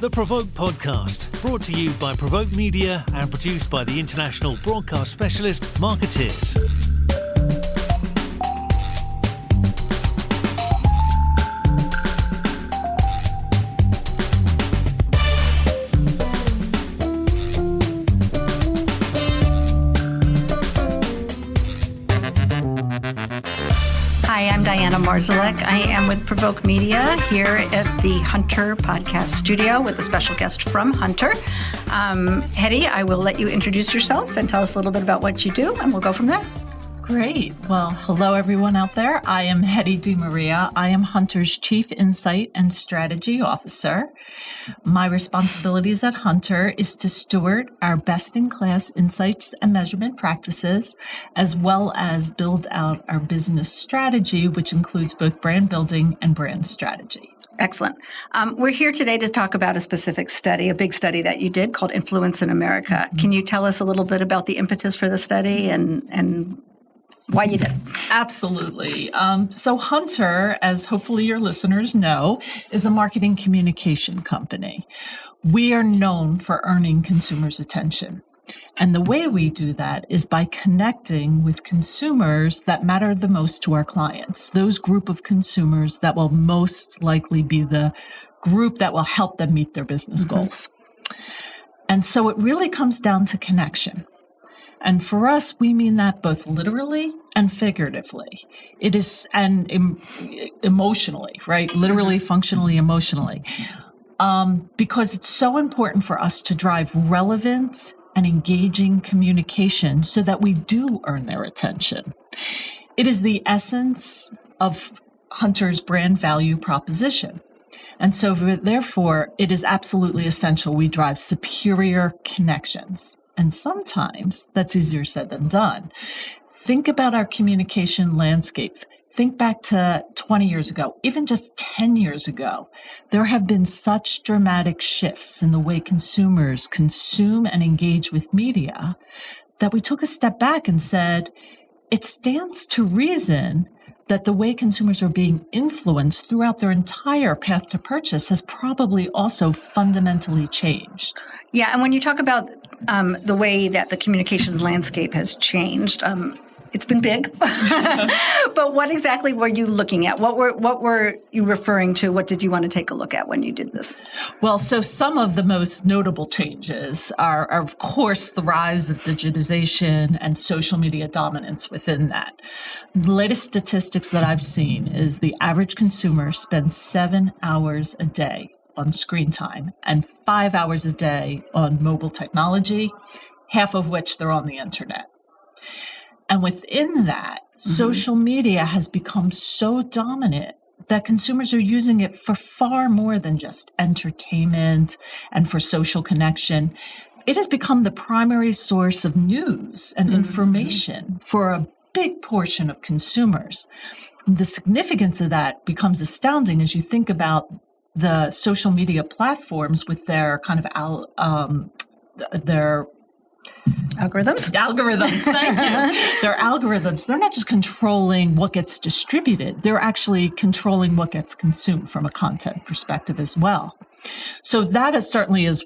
The PRovoke Podcast, brought to you by PRovoke Media and produced by the international broadcast specialist Marketeers. Hi, I'm Diana Marzalek. I am with PRovoke Media here at the Hunter podcast studio with a special guest from Hunter. Heddy, I will let you introduce yourself and tell us a little bit about what you do, and we'll go from there. Great. Well, hello, everyone out there. I am Heddy DeMaria. I am Hunter's Chief Insight and Strategy Officer. My responsibilities at Hunter is to steward our best-in-class insights and measurement practices, as well as build out our business strategy, which includes both brand building and brand strategy. Excellent. We're here today to talk about a specific study, a big study that you did called Influence in America. Can you tell us a little bit about the impetus for the study and why you did it? Absolutely. So Hunter, as hopefully your listeners know, is a marketing communication company. We are known for earning consumers' attention. And the way we do that is by connecting with consumers that matter the most to our clients, those group of consumers that will most likely be the group that will help them meet their business goals. And so it really comes down to connection. And for us, we mean that both literally and figuratively. It is, and emotionally, right? Literally, functionally, emotionally. Because it's so important for us to drive relevant and engaging communication so that we do earn their attention. It is the essence of Hunter's brand value proposition. And so therefore, it is absolutely essential we drive superior connections. And sometimes that's easier said than done. Think about our communication landscape. Think back to 20 years ago, even just 10 years ago. There have been such dramatic shifts in the way consumers consume and engage with media that we took a step back and said, it stands to reason that the way consumers are being influenced throughout their entire path to purchase has probably also fundamentally changed. Yeah, and when you talk about the way that the communications landscape has changed, it's been big. But what exactly were you looking at? What were you referring to? What did you want to take a look at when you did this? Well, so some of the most notable changes are of course, the rise of digitization and social media dominance within that. The latest statistics that I've seen is the average consumer spends 7 hours a day on screen time and 5 hours a day on mobile technology, half of which they're on the internet. And within that, social media has become so dominant that consumers are using it for far more than just entertainment and for social connection. It has become the primary source of news and information for a big portion of consumers. The significance of that becomes astounding as you think about the social media platforms with their kind of their Algorithms, thank you. Their algorithms, they're not just controlling what gets distributed, they're actually controlling what gets consumed from a content perspective as well. So that certainly is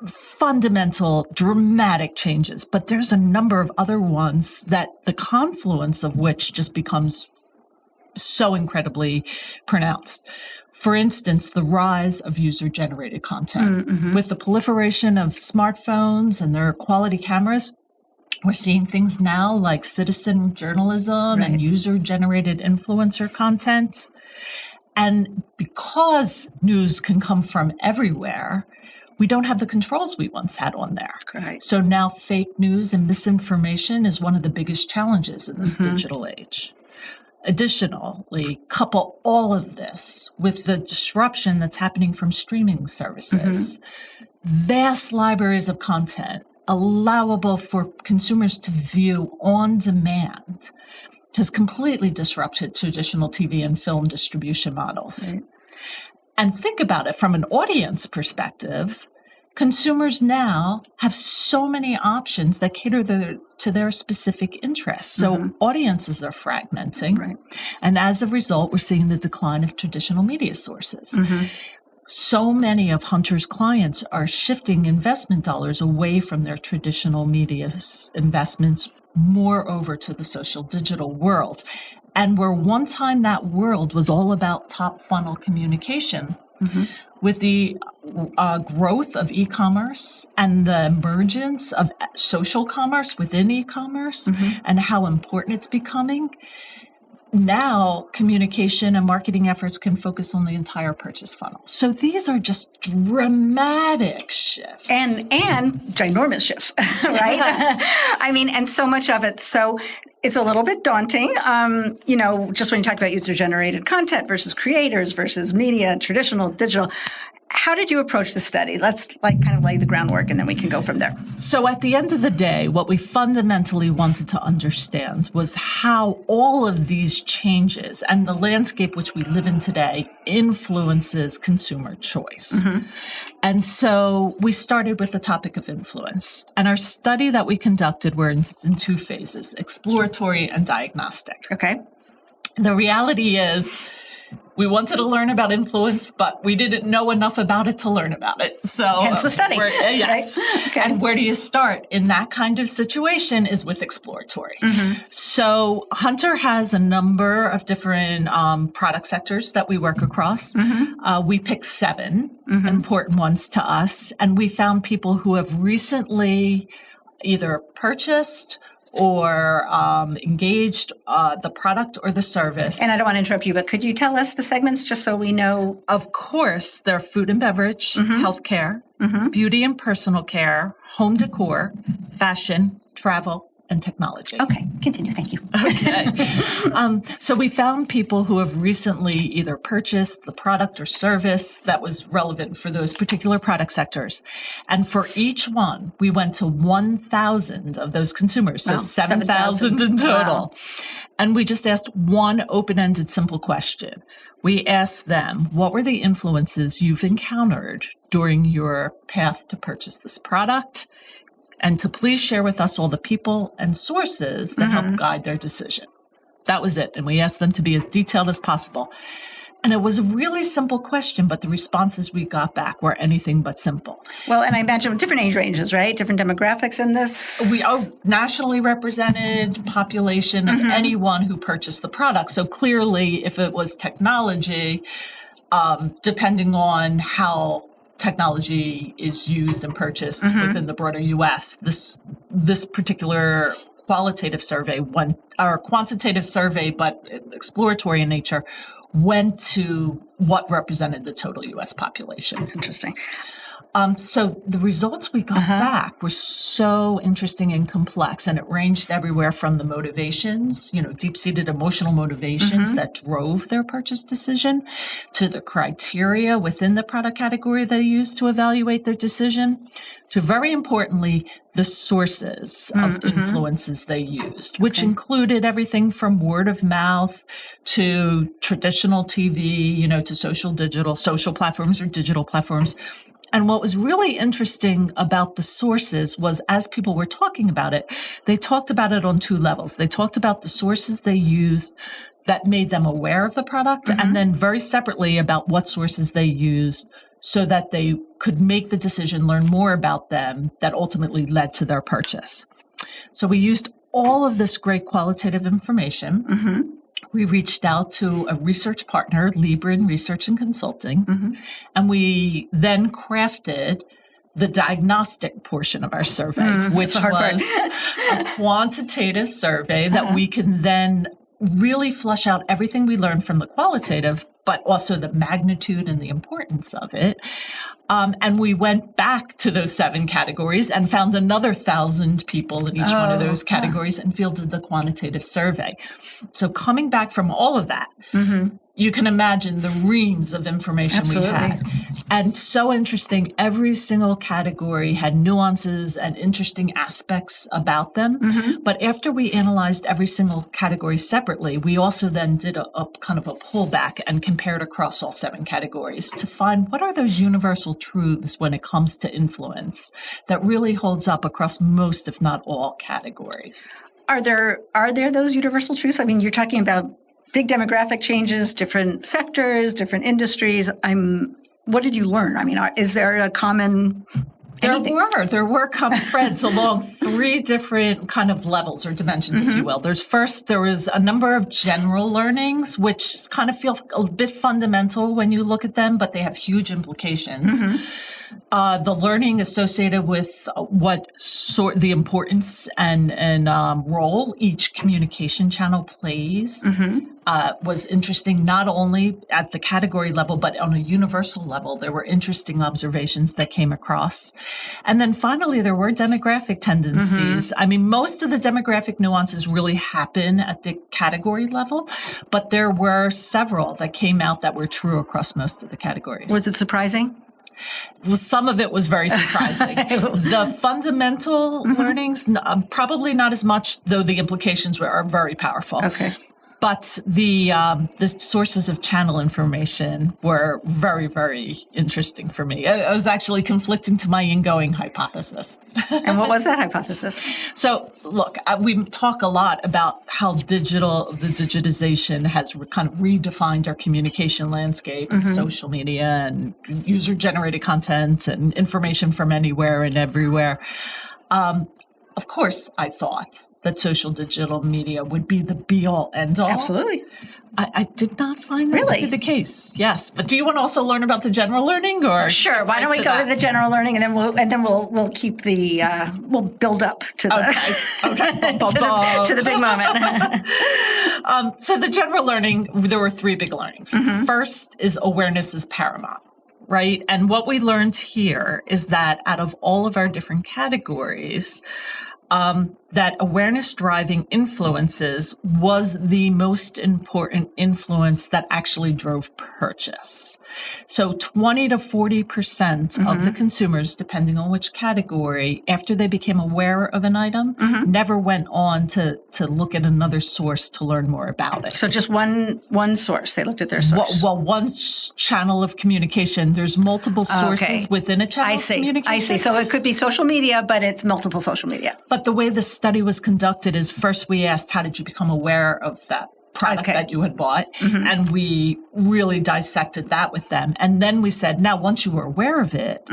fundamental, dramatic changes, but there's a number of other ones that the confluence of which just becomes so incredibly pronounced. For instance, the rise of user-generated content. With the proliferation of smartphones and their quality cameras, we're seeing things now like citizen journalism and user-generated influencer content. And because news can come from everywhere, we don't have the controls we once had on there. Right. So now fake news and misinformation is one of the biggest challenges in this digital age. Additionally, couple all of this with the disruption that's happening from streaming services. Vast libraries of content allowable for consumers to view on demand has completely disrupted traditional TV and film distribution models. Right. And think about it from an audience perspective. Consumers now have so many options that cater to their specific interests. So audiences are fragmenting. And as a result, we're seeing the decline of traditional media sources. so many of Hunter's clients are shifting investment dollars away from their traditional media investments more over to the social digital world. And where one time that world was all about top funnel communication, with the growth of e-commerce and the emergence of social commerce within e-commerce and how important it's becoming, now communication and marketing efforts can focus on the entire purchase funnel. So these are just dramatic shifts. And ginormous shifts, right? Yes. I mean, and so much of it. So it's a little bit daunting, just when you talk about user-generated content versus creators versus media, traditional, digital. How did you approach the study? Let's kind of lay the groundwork and then we can go from there. So at the end of the day, what we fundamentally wanted to understand was how all of these changes and the landscape which we live in today influences consumer choice. And so we started with the topic of influence. And our study that we conducted were in two phases, exploratory and diagnostic. Okay. The reality is, we wanted to learn about influence, but we didn't know enough about it to learn about it. So hence the study. Yes. Right? Okay. And where do you start in that kind of situation is with exploratory. So Hunter has a number of different product sectors that we work across. We picked 7 important ones to us, and we found people who have recently either purchased or engaged the product or the service. And I don't want to interrupt you, but could you tell us the segments just so we know? Of course, they're food and beverage, healthcare, beauty and personal care, home decor, fashion, travel, and technology. Okay, continue. Thank you. Okay. So we found people who have recently either purchased the product or service that was relevant for those particular product sectors. And for each one, we went to 1,000 of those consumers, so 7,000 in total. Wow. And we just asked one open-ended simple question. We asked them, what were the influences you've encountered during your path to purchase this product? And to please share with us all the people and sources that help guide their decision. That was it. And we asked them to be as detailed as possible. And it was a really simple question, but the responses we got back were anything but simple. Well, and I imagine with different age ranges, right? Different demographics in this? We are nationally represented population of anyone who purchased the product. So clearly, if it was technology, depending on how technology is used and purchased within the broader U.S. This particular quantitative survey, but exploratory in nature, went to what represented the total U.S. population. Interesting. So the results we got back were so interesting and complex, and it ranged everywhere from the motivations, deep-seated emotional motivations that drove their purchase decision, to the criteria within the product category they used to evaluate their decision, to very importantly, the sources of influences they used, which included everything from word of mouth to traditional TV, to social platforms or digital platforms. And what was really interesting about the sources was, as people were talking about it, they talked about it on 2 levels. They talked about the sources they used that made them aware of the product, and then very separately about what sources they used so that they could make the decision, learn more about them, that ultimately led to their purchase. So we used all of this great qualitative information. We reached out to a research partner, Libran Research and Consulting, and we then crafted the diagnostic portion of our survey, which was a quantitative survey that we can then really flush out everything we learned from the qualitative, but also the magnitude and the importance of it. And we went back to those 7 categories and found another 1,000 people in each one of those categories and fielded the quantitative survey. So coming back from all of that, you can imagine the reams of information we had. And so interesting, every single category had nuances and interesting aspects about them. But after we analyzed every single category separately, we also then did a kind of a pullback and compared across all 7 categories to find what are those universal truths when it comes to influence that really holds up across most, if not all, categories. Are there those universal truths? I mean, you're talking about big demographic changes, different sectors, different industries. I'm what did you learn? I mean, is there a common There were common threads along three different kind of levels or dimensions, if you will. There was a number of general learnings, which kind of feel a bit fundamental when you look at them, but they have huge implications. The learning associated with the importance and role each communication channel plays was interesting, not only at the category level, but on a universal level. There were interesting observations that came across. And then finally, there were demographic tendencies. I mean, most of the demographic nuances really happen at the category level, but there were several that came out that were true across most of the categories. Was it surprising? Well, some of it was very surprising. The fundamental learnings, probably not as much, though the implications are very powerful. Okay. But the sources of channel information were very, very interesting for me. It was actually conflicting to my ingoing hypothesis. And what was that hypothesis? So, look, we talk a lot about how the digitization has kind of redefined our communication landscape and social media and user-generated content and information from anywhere and everywhere. Of course, I thought that social digital media would be the be-all, end-all. Absolutely. I did not find that to be the case. Yes, but do you want to also learn about the general learning, or sure? Why don't we go to the general learning, and then we'll keep the we'll build up to the to the big moment. So the general learning, there were three big learnings. First is awareness is paramount. Right. And what we learned here is that out of all of our different categories, that awareness driving influences was the most important influence that actually drove purchase. So 20 to 40% of the consumers, depending on which category, after they became aware of an item, never went on to look at another source to learn more about it. So just one source, they looked at their source. Well, one channel of communication. There's multiple sources within a channel of communication. I see. So it could be social media, but it's multiple social media. But the way the study was conducted is first we asked, how did you become aware of that product that you had bought? And we really dissected that with them. And then we said, now, once you were aware of it,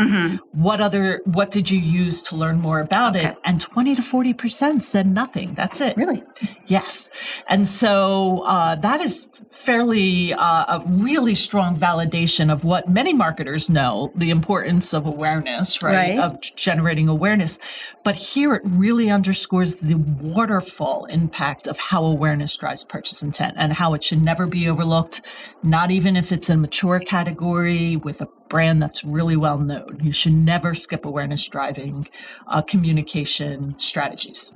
what did you use to learn more about it? And 20 to 40% said nothing. That's it. Really? Yes. And so that is fairly a really strong validation of what many marketers know, the importance of awareness, right? Of generating awareness. But here it really underscores the waterfall impact of how awareness drives purchase intent and how it should never be overlooked, not even if it's a mature category with a brand that's really well known. You should never skip awareness driving communication strategies.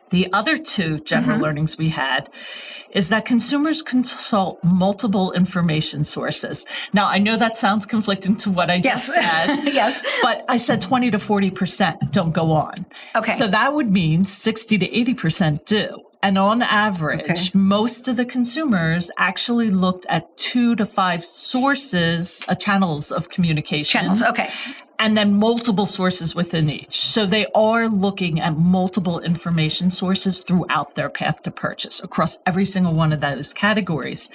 The other two general learnings we had is that consumers consult multiple information sources. Now, I know that sounds conflicting to what I just said. Yes. But I said 20 to 40% don't go on. Okay. So that would mean 60 to 80% do. And on average, most of the consumers actually looked at 2 to 5 sources, channels of communication. And then multiple sources within each. So they are looking at multiple information sources throughout their path to purchase across every single one of those categories.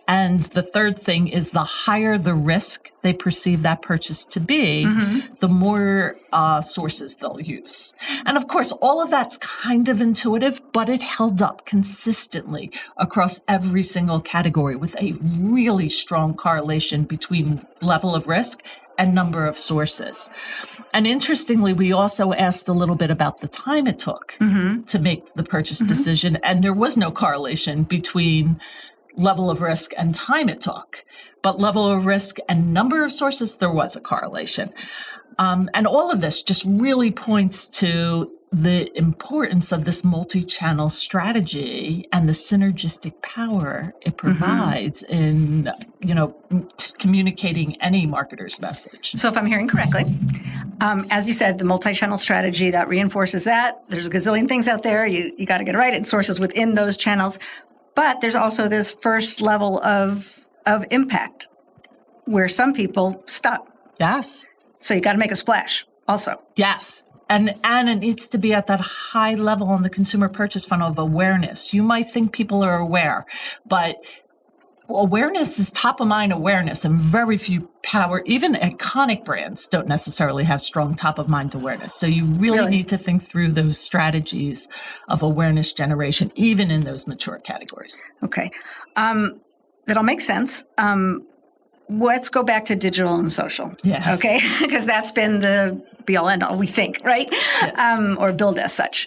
And the third thing is the higher the risk they perceive that purchase to be, the more sources they'll use. And of course, all of that's kind of intuitive, but it held up consistently across every single category with a really strong correlation between level of risk and number of sources. And interestingly, we also asked a little bit about the time it took to make the purchase decision, and there was no correlation between level of risk and time it took. But level of risk and number of sources, there was a correlation. And all of this just really points to the importance of this multi-channel strategy and the synergistic power it provides in, communicating any marketer's message. So if I'm hearing correctly, as you said, the multi-channel strategy that reinforces that. There's a gazillion things out there. You got to get it right. It sources within those channels. But there's also this first level of impact where some people stop. Yes. So you got to make a splash also. Yes. And it needs to be at that high level on the consumer purchase funnel of awareness. You might think people are aware, but awareness is top of mind awareness, and very few even iconic brands don't necessarily have strong top of mind awareness. So you really need to think through those strategies of awareness generation, even in those mature categories. Okay. That all makes sense. Let's go back to digital and social. Yes. Okay. Because that's been the be all end all, we think, right? Yes. Or billed as such.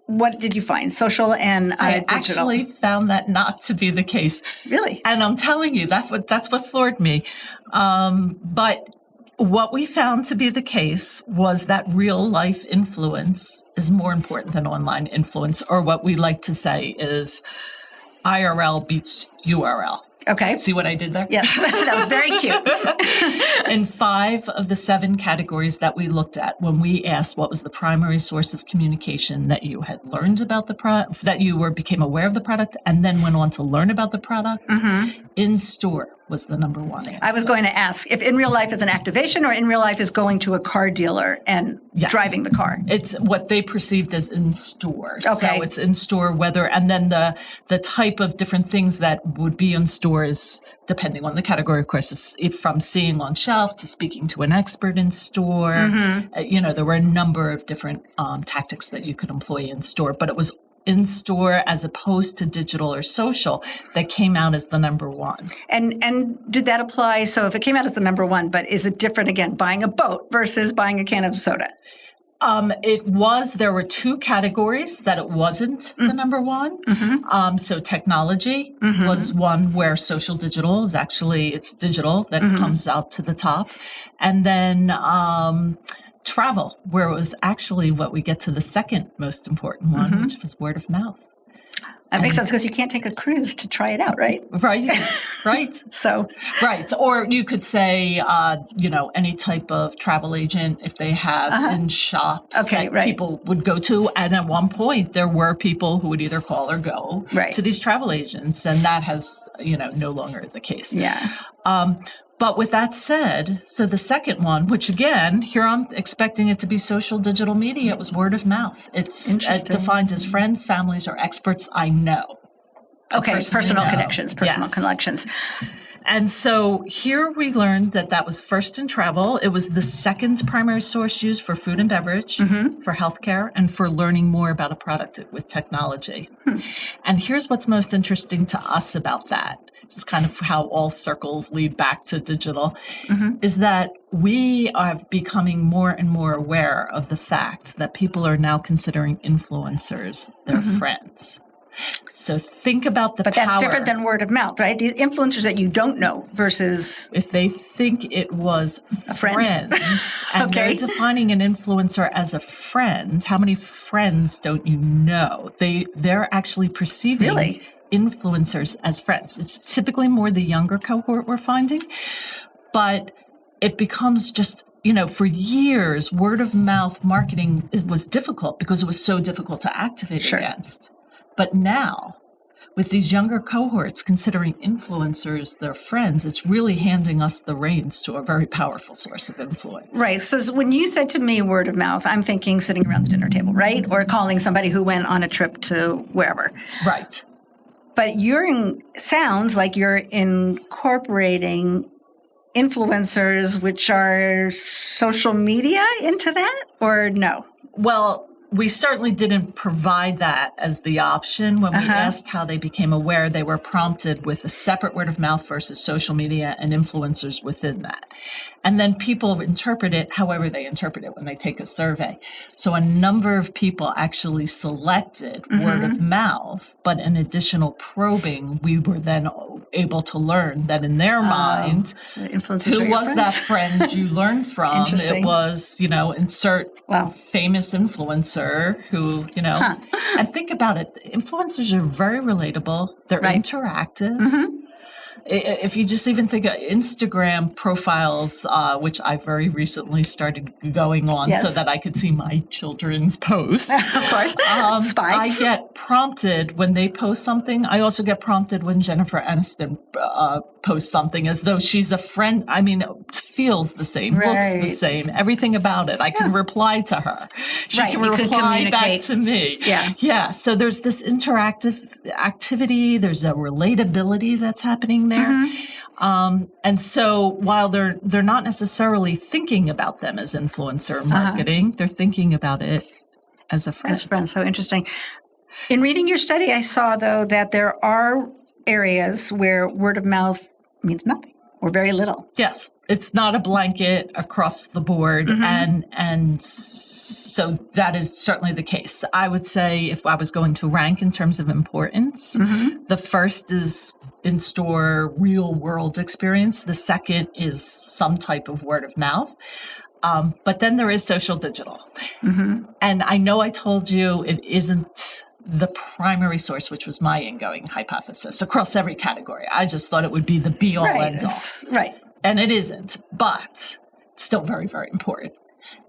What did you find? Social and digital? I actually found that not to be the case. Really? And I'm telling you, that's what floored me. But what we found to be the case was that real life influence is more important than online influence, or what we like to say is IRL beats URL. Okay. See what I did there? Yes. That was very cute. In 5 of the 7 categories that we looked at, when we asked what was the primary source of communication that you had learned about the product, that you became aware of the product, and then went on to learn about the product, in store was the number one answer. I was going to ask if in real life is an activation or in real life is going to a car dealer and driving the car. It's what they perceived as in store. Okay. So it's in store whether, and then the type of different things that would be in stores, depending on the category, of course, is from seeing on shelf to speaking to an expert in store. There were a number of different tactics that you could employ in store, but it was in store as opposed to digital or social that came out as the number one. And did that apply? So if it came out as the number one, but is it different again, buying a boat versus buying a can of soda? There were 2 categories that it wasn't the number one. So technology was one where social digital is it's digital that comes out to the top. And then travel, where it was actually what we get to the second most important one, which was word of mouth. That makes sense because you can't take a cruise to try it out, right? Right. So, right. Or you could say, any type of travel agent, if they have in shops that people would go to. And at one point, there were people who would either call or go to these travel agents. And that has, no longer the case. Yeah. But with that said, so the second one, which again, here I'm expecting it to be social digital media, it was word of mouth. It's defined as friends, families, or experts I know. Okay, personal connections. And so here we learned that was first in travel. It was the second primary source used for food and beverage, for healthcare, and for learning more about a product with technology. And here's what's most interesting to us about that. It's kind of how all circles lead back to digital, is that we are becoming more and more aware of the fact that people are now considering influencers their friends. So think about the power. But that's different than word of mouth, right? The influencers that you don't know versus... If they think it was a friend. And they're defining an influencer as a friend, how many friends don't you know? They're actually perceiving influencers as friends. It's typically more the younger cohort we're finding, but it becomes just... for years, word of mouth marketing was difficult because it was so difficult to activate against. But now, with these younger cohorts considering influencers their friends, it's really handing us the reins to a very powerful source of influence. Right. So when you said to me word of mouth, I'm thinking sitting around the dinner table, right? Or calling somebody who went on a trip to wherever. Right. But sounds like you're incorporating influencers, which are social media, into that, or no? Well, we certainly didn't provide that as the option. When we asked how they became aware, they were prompted with a separate word of mouth versus social media and influencers within that. And then people interpret it however they interpret it when they take a survey. So a number of people actually selected word of mouth, but in additional probing, we were then able to learn that in their mind, who was that friend you learned from? It was, insert famous influencer who, and think about it. Influencers are very relatable. They're interactive. If you just even think of Instagram profiles, which I very recently started going on so that I could see my children's posts. Of course. Spy. I get prompted when they post something. I also get prompted when Jennifer Aniston posts something as though she's a friend. I mean, feels the same, looks the same, everything about it. I can reply to her. She can reply back to me. Yeah. So there's this interactive activity. There's a relatability that's happening there. And so while they're not necessarily thinking about them as influencer marketing, they're thinking about it as a friend. As friends. So interesting. In reading your study, I saw, though, that there are areas where word of mouth means nothing or very little. Yes. It's not a blanket across the board. And so that is certainly the case. I would say if I was going to rank in terms of importance, the first is in-store real-world experience. The second is some type of word of mouth. But then there is social digital. And I know I told you it isn't the primary source, which was my ingoing hypothesis, across every category. I just thought it would be the be-all, end-all. Right. And it isn't, but it's still very, very important.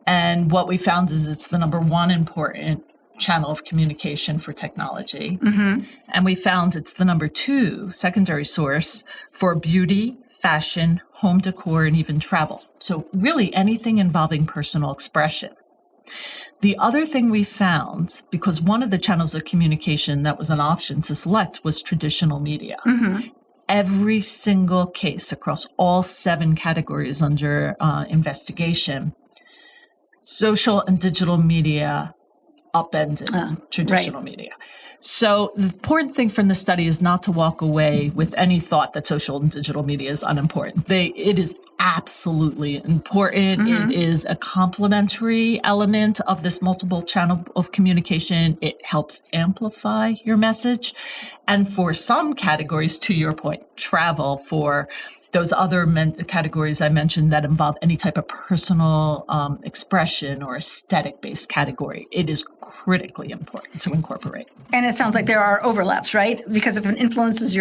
And what we found is it's the number one important channel of communication for technology. And we found it's the number two secondary source for beauty, fashion, home decor, and even travel. So really anything involving personal expression. The other thing we found, because one of the channels of communication that was an option to select was traditional media. Every single case across all 7 categories under investigation, social and digital media upended traditional media. So the important thing from the study is not to walk away with any thought that social and digital media is unimportant. It is absolutely important. It is a complementary element of this multiple channel of communication. It helps amplify your message. And for some categories, to your point, travel, for those other categories I mentioned that involve any type of personal expression or aesthetic-based category, it is critically important to incorporate. And it sounds like there are overlaps, right? Because if an influencer is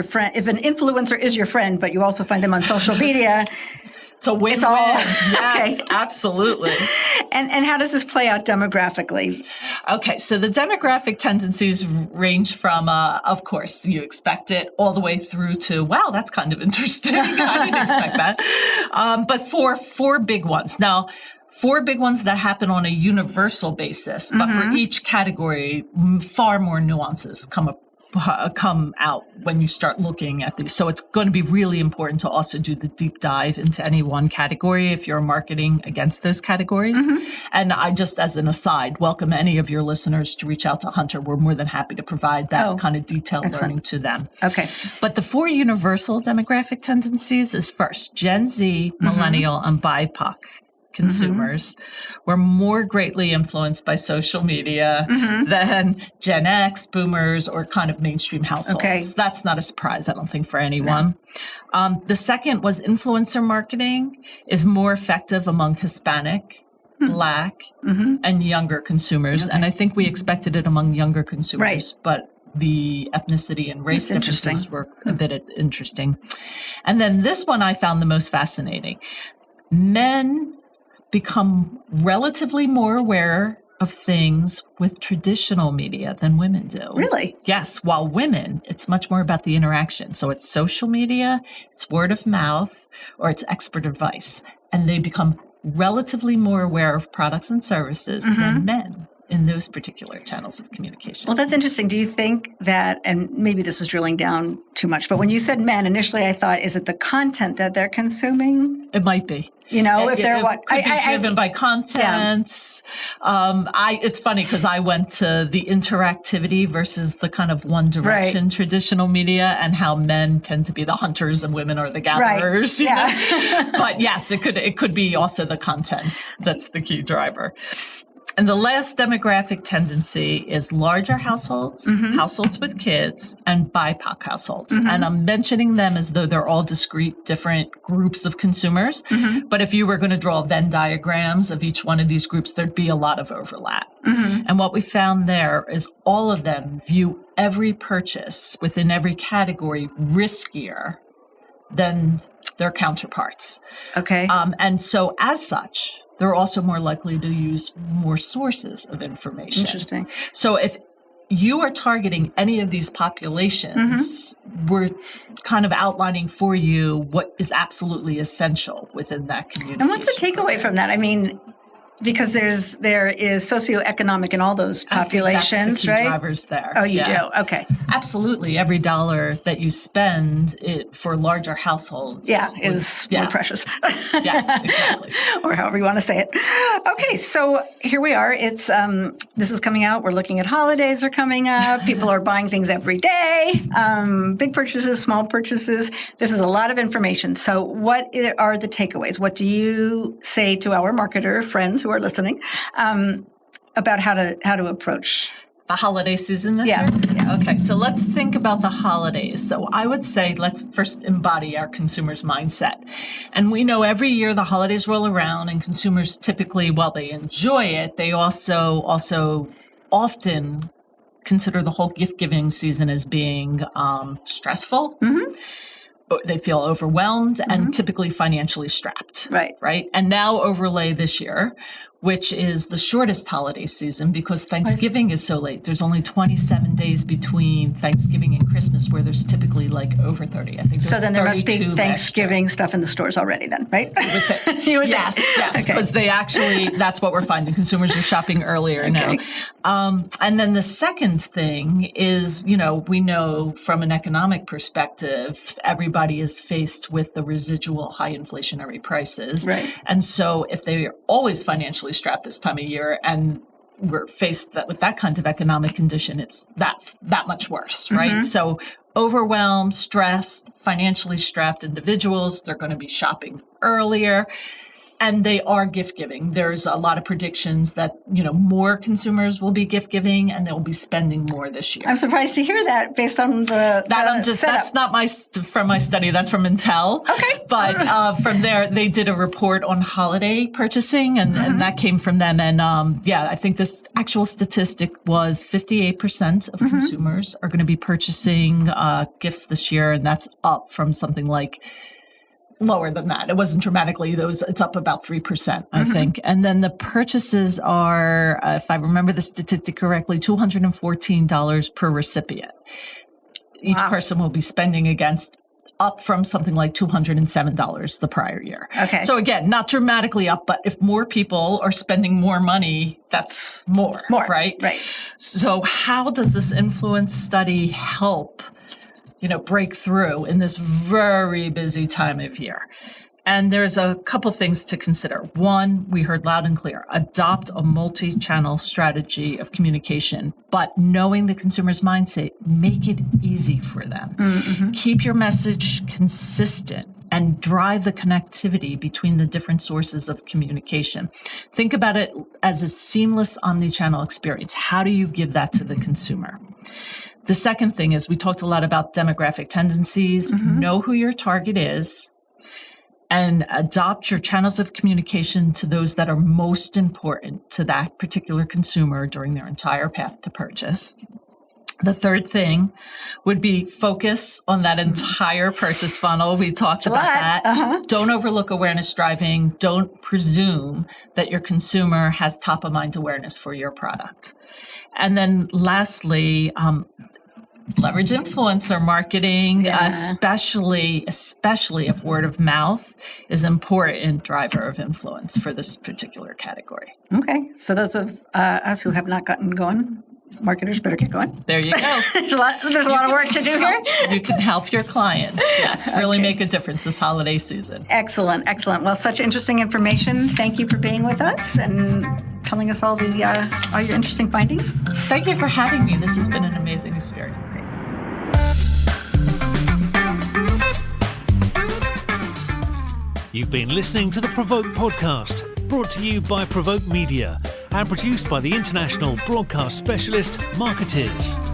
your friend, but you also find them on social media, it's a win-win. Yes, absolutely. And how does this play out demographically? Okay, so the demographic tendencies range from, of course, you expect it, all the way through to, wow, that's kind of interesting. I didn't expect that. But four big ones. Now, 4 big ones that happen on a universal basis, but for each category, far more nuances come out when you start looking at these. So it's going to be really important to also do the deep dive into any one category if you're marketing against those categories. And I just, as an aside, welcome any of your listeners to reach out to Hunter. We're more than happy to provide that kind of detailed learning to them. Okay. But the 4 universal demographic tendencies is first, Gen Z, millennial, and BIPOC consumers were more greatly influenced by social media than Gen X, boomers, or kind of mainstream households. Okay. That's not a surprise, I don't think, for anyone. The second was influencer marketing is more effective among Hispanic, Black, and younger consumers. And I think we expected it among younger consumers, but the ethnicity and race differences were a bit interesting. And then this one I found the most fascinating. Men become relatively more aware of things with traditional media than women do. Really? Yes. While women, it's much more about the interaction. So it's social media, it's word of mouth, or it's expert advice. And they become relatively more aware of products and services than men in those particular channels of communication. Well, that's interesting. Do you think that, and maybe this is drilling down too much, but when you said men, initially I thought, is it the content that they're consuming? It might be. You know, if they're what could be driven by content. It's funny because I went to the interactivity versus the kind of one direction traditional media, and how men tend to be the hunters and women are the gatherers. You know? But yes, it could be also the content that's the key driver. And the last demographic tendency is larger households, households with kids, and BIPOC households. And I'm mentioning them as though they're all discrete, different groups of consumers. But if you were going to draw Venn diagrams of each one of these groups, there'd be a lot of overlap. And what we found there is all of them view every purchase within every category riskier than their counterparts. Okay. And so as such, they're also more likely to use more sources of information. Interesting. So if you are targeting any of these populations, we're kind of outlining for you what is absolutely essential within that community. And what's the takeaway from that? I mean, because there is socioeconomic in all those populations, that's the key right? Drivers there. Oh, you do? Okay. Absolutely. Every dollar that you spend for larger households is more precious. Yes, exactly. Or however you want to say it. Okay, so here we are. It's this is coming out. We're looking at holidays are coming up. People are buying things every day. Big purchases, small purchases. This is a lot of information. So what are the takeaways? What do you say to our marketer friends who are listening about how to approach the holiday season this year? Yeah. Okay, so let's think about the holidays. So I would say let's first embody our consumers' mindset. And we know every year the holidays roll around, and consumers typically, while they enjoy it, they also often consider the whole gift-giving season as being stressful. They feel overwhelmed and typically financially strapped. Right. And now overlay this year, which is the shortest holiday season because Thanksgiving is so late. There's only 27 days between Thanksgiving and Christmas, where there's typically like over 30. I think. So then there must be Thanksgiving stuff in the stores already then, right? Yes, because that's what we're finding. Consumers are shopping earlier now. And then the second thing is, we know from an economic perspective, everybody is faced with the residual high inflationary prices. Right. And so if they are always financially strapped this time of year and we're faced with that kind of economic condition, it's that much worse, right? So overwhelmed, stressed, financially strapped individuals, they're going to be shopping earlier. And they are gift giving. There's a lot of predictions that, more consumers will be gift giving and they'll be spending more this year. I'm surprised to hear that based on that's not from my study. That's from Intel. Okay. But from there, they did a report on holiday purchasing and that came from them. And I think this actual statistic was 58% of consumers are going to be purchasing gifts this year. And that's up from something like lower than that. It wasn't dramatically. It's up about 3%, I think. And then the purchases are, if I remember the statistic correctly, $214 per recipient. Each person will be spending against up from something like $207 the prior year. Okay. So again, not dramatically up, but if more people are spending more money, that's more, right? Right. So how does this influence study help break through in this very busy time of year? And there's a couple things to consider. One, we heard loud and clear, adopt a multi-channel strategy of communication, but knowing the consumer's mindset, make it easy for them. Keep your message consistent and drive the connectivity between the different sources of communication. Think about it as a seamless omni-channel experience. How do you give that to the consumer? The second thing is we talked a lot about demographic tendencies. Know who your target is and adopt your channels of communication to those that are most important to that particular consumer during their entire path to purchase. The third thing would be focus on that entire purchase funnel. We talked about that. Don't overlook awareness driving. Don't presume that your consumer has top of mind awareness for your product. And then lastly, leverage influencer marketing, especially if word of mouth is an important driver of influence for this particular category. Okay. So those of us who have not gotten going, marketers better get going. There you go. There's a lot of work to do here. You can help your clients. Yes, really make a difference this holiday season. Excellent. Well, such interesting information. Thank you for being with us and telling us all your interesting findings. Thank you for having me. This has been an amazing experience. You've been listening to the PRovoke podcast, brought to you by PRovoke Media and produced by the international broadcast specialist Marketeers.